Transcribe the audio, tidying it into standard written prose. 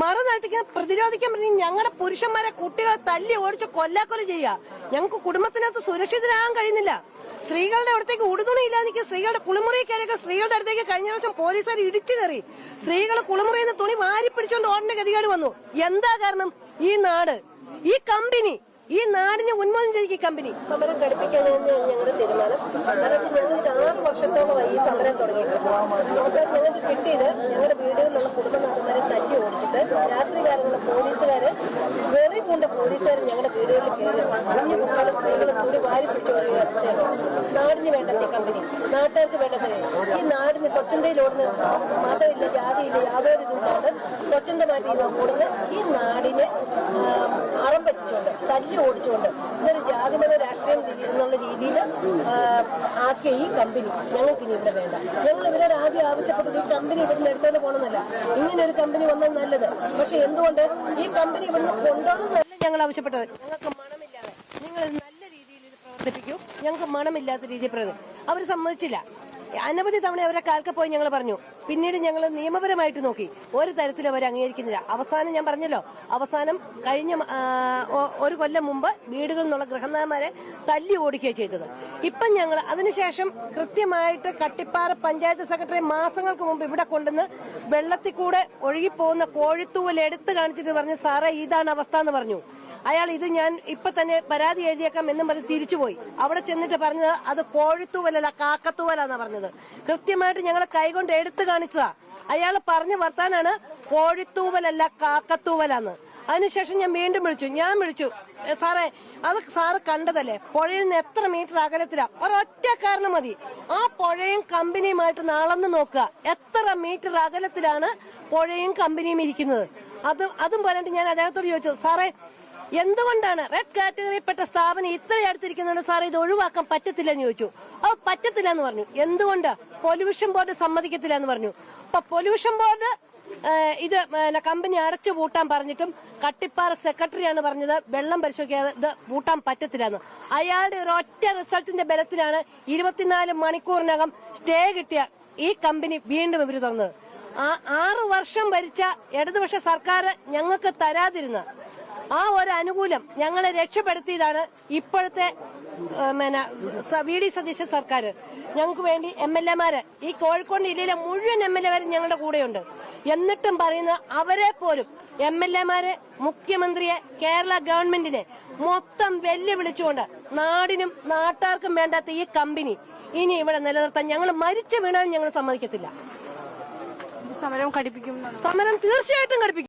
മറുനാട്ടിക്ക് പ്രതിരോധിക്കാൻ പറഞ്ഞ് ഞങ്ങളുടെ പുരുഷന്മാരെ കുട്ടികളെ തല്ലി ഓടിച്ച് കൊല്ലാക്കൊല ചെയ്യുക. ഞങ്ങൾക്ക് കുടുംബത്തിനകത്ത് സുരക്ഷിതരാകാൻ കഴിയുന്നില്ല. സ്ത്രീകളുടെ അടുത്തേക്ക് ഉടുതുണി ഇല്ലാതെ സ്ത്രീകളുടെ കുളിമുറി കയറിയൊക്കെ സ്ത്രീകളുടെ അടുത്തേക്ക് കഴിഞ്ഞ പ്രാവശ്യം പോലീസുകാർ ഇടിച്ചു കയറി. സ്ത്രീകൾ കുളിമുറിയിൽ നിന്ന് തുണി വാരി പിടിച്ചുകൊണ്ട് ഓടേണ്ട ഗതികേട് വന്നു. എന്താ കാരണം? ഈ നാട്, ഈ കമ്പനി, ഈ നാടിനെ ഉന്മൂലനം ചെയ്ത് ഈ കമ്പനി സമരം ഘടിപ്പിക്കാനായിരുന്നു ഞങ്ങളുടെ തീരുമാനം. ഞങ്ങൾക്ക് 6 വർഷത്തോളമായി ഈ സമരം തുടങ്ങിയിട്ടുണ്ട്. അവസാനം ഞങ്ങൾക്ക് കിട്ടിയത് ഞങ്ങളുടെ വീടുകളിലുള്ള കുടുംബനാഥന്മാരെ തല്ലി ഓടിച്ചിട്ട് രാത്രികാലങ്ങളിൽ പോലീസുകാര് വെറി പൂണ്ട പോലീസുകാർ ഞങ്ങളുടെ വീടുകളിൽ കയറി കുഞ്ഞു കുട്ടികളെ സ്ത്രീകളെ കൂടി വാരി പിടിച്ചു പറയുന്ന അവസ്ഥയാണ്. നാടിന് വേണ്ടത് കമ്പനി, നാട്ടുകാർക്ക് വേണ്ടത് ഈ നാടിന് സ്വച്ഛന്തയിൽ ഓടുന്ന മതമില്ല, ജാതിയില്ല, യാതൊരു ഇതുകൊണ്ടാണ് സ്വച്ഛന്തമായിട്ട് ഓടുന്ന ഈ നാടിനെ അറം പറ്റിച്ചുകൊണ്ട് തല്ലി ഓടിച്ചുകൊണ്ട് ഇതൊരു ജാതിമത രാഷ്ട്രീയം എന്നുള്ള രീതിയിൽ ആക്കിയ ഈ കമ്പനി ഞങ്ങൾക്ക് ഇനി ഇവിടെ വേണ്ട. ഞങ്ങൾ ഇവരോട് ആദ്യം ആവശ്യപ്പെട്ടത് ഈ കമ്പനി ഇവിടുന്ന് എടുത്തോണ്ട് പോകണമെന്നല്ല, ഇങ്ങനെ ഒരു കമ്പനി വന്നാൽ നല്ലത്. പക്ഷെ എന്തുകൊണ്ട് ഈ കമ്പനി ഇവിടുന്ന് കൊണ്ടുപോകണമെന്നല്ല ഞങ്ങൾ ആവശ്യപ്പെട്ടത്. ഞങ്ങൾക്ക് മണമില്ലാതെ നിങ്ങൾ നല്ല രീതിയിൽ ഇത് പ്രവർത്തിപ്പിക്കൂ, ഞങ്ങൾക്ക് മണമില്ലാത്ത രീതിയിൽ അവർ സമ്മതിച്ചില്ല. അനവധി തവണ അവരെ കാൽക്ക പോയി ഞങ്ങൾ പറഞ്ഞു. പിന്നീട് ഞങ്ങൾ നിയമപരമായിട്ട് നോക്കി, ഒരു തരത്തിലും അവർ അംഗീകരിക്കുന്നില്ല. അവസാനം ഞാൻ പറഞ്ഞല്ലോ, അവസാനം കഴിഞ്ഞ 1 കൊല്ലം മുമ്പ് വീടുകളിൽ നിന്നുള്ള ഗൃഹനാഥന്മാരെ തല്ലി ഓടിക്കുകയാണ് ചെയ്തത്. ഇപ്പം ഞങ്ങൾ അതിനുശേഷം കൃത്യമായിട്ട് കട്ടിപ്പാറ പഞ്ചായത്ത് സെക്രട്ടറി മാസങ്ങൾക്ക് മുമ്പ് ഇവിടെ കൊണ്ടുവന്ന് വെള്ളത്തിൽ കൂടെ ഒഴുകിപ്പോകുന്ന കോഴിത്തൂവൽ എടുത്തു കാണിച്ചിട്ട് പറഞ്ഞു, സാറേ ഇതാണ് അവസ്ഥ എന്ന് പറഞ്ഞു. അയാൾ ഇത് ഞാൻ ഇപ്പൊ തന്നെ പരാതി എഴുതിയേക്കാം എന്നും പറഞ്ഞ് തിരിച്ചുപോയി. അവിടെ ചെന്നിട്ട് പറഞ്ഞത് അത് കോഴിത്തൂവലല്ല കാക്കത്തൂവലാന്നാ പറഞ്ഞത്. കൃത്യമായിട്ട് ഞങ്ങൾ കൈകൊണ്ട് എടുത്തു കാണിച്ചതാ. അയാൾ പറഞ്ഞ വർത്താനാണ് കോഴിത്തൂവലല്ല കാക്കത്തൂവലാന്ന്. അതിനുശേഷം ഞാൻ വീണ്ടും വിളിച്ചു, സാറേ അത് സാറ് കണ്ടതല്ലേ, പുഴയിൽ നിന്ന് എത്ര മീറ്റർ അകലത്തിലാ, ഒരൊറ്റ കാരണം മതി, ആ പുഴയും കമ്പനിയുമായിട്ട് അളന്ന് നോക്കുക, എത്ര മീറ്റർ അകലത്തിലാണ് പുഴയും കമ്പനിയും ഇരിക്കുന്നത്. അതും പറഞ്ഞിട്ട് ഞാൻ അദ്ദേഹത്തോട് ചോദിച്ചു, സാറേ എന്തുകൊണ്ടാണ് റെഡ് കാറ്റഗറിയിൽപ്പെട്ട സ്ഥാപനം ഇത്രയും അടുത്തിരിക്കുന്നുണ്ട് സാറേ, ഇത് ഒഴിവാക്കാൻ പറ്റത്തില്ലെന്ന് ചോദിച്ചു. അത് പറ്റത്തില്ല എന്ന് പറഞ്ഞു. എന്തുകൊണ്ട്? പൊല്യൂഷൻ ബോർഡ് സമ്മതിക്കത്തില്ല എന്ന് പറഞ്ഞു. അപ്പൊ പൊല്യൂഷൻ ബോർഡ് ഇത് കമ്പനി അടച്ചു പൂട്ടാൻ പറഞ്ഞിട്ടും കട്ടിപ്പാറ സെക്രട്ടറിയാണ് പറഞ്ഞത് വെള്ളം പരിശോധിക്കാതെ ഇത് പൂട്ടാൻ പറ്റത്തില്ലെന്ന്. അയാളുടെ ഒരു ഒറ്റ റിസൾട്ടിന്റെ ബലത്തിലാണ് 24 മണിക്കൂറിനകം സ്റ്റേ കിട്ടിയ ഈ കമ്പനി വീണ്ടും ഇവര് തുറന്നത്. 6 വർഷം ഭരിച്ച ഇടതുപക്ഷ സർക്കാർ ഞങ്ങൾക്ക് തരാതിരുന്ന ആ ഒരു അനുകൂലം ഞങ്ങളെ രക്ഷപ്പെടുത്തിയതാണ് ഇപ്പോഴത്തെ വി.ഡി. സതീശ സർക്കാർ. ഞങ്ങൾക്ക് വേണ്ടി MLA-മാര് ഈ കോഴിക്കോട് ജില്ലയിലെ മുഴുവൻ MLA-മാരും ഞങ്ങളുടെ കൂടെയുണ്ട്. എന്നിട്ടും പറയുന്ന അവരെ പോലും MLA-മാര് മുഖ്യമന്ത്രിയെ, കേരള ഗവൺമെന്റിനെ മൊത്തം വെല്ലുവിളിച്ചുകൊണ്ട് നാടിനും നാട്ടുകാർക്കും വേണ്ടാത്ത ഈ കമ്പനി ഇനി ഇവിടെ നിലനിർത്താൻ ഞങ്ങൾ മരിച്ചു വീണാലും ഞങ്ങൾ സമ്മതിക്കത്തില്ല. സമരം കടുപ്പിക്കും. സമരം തീർച്ചയായിട്ടും കടുപ്പിക്കും.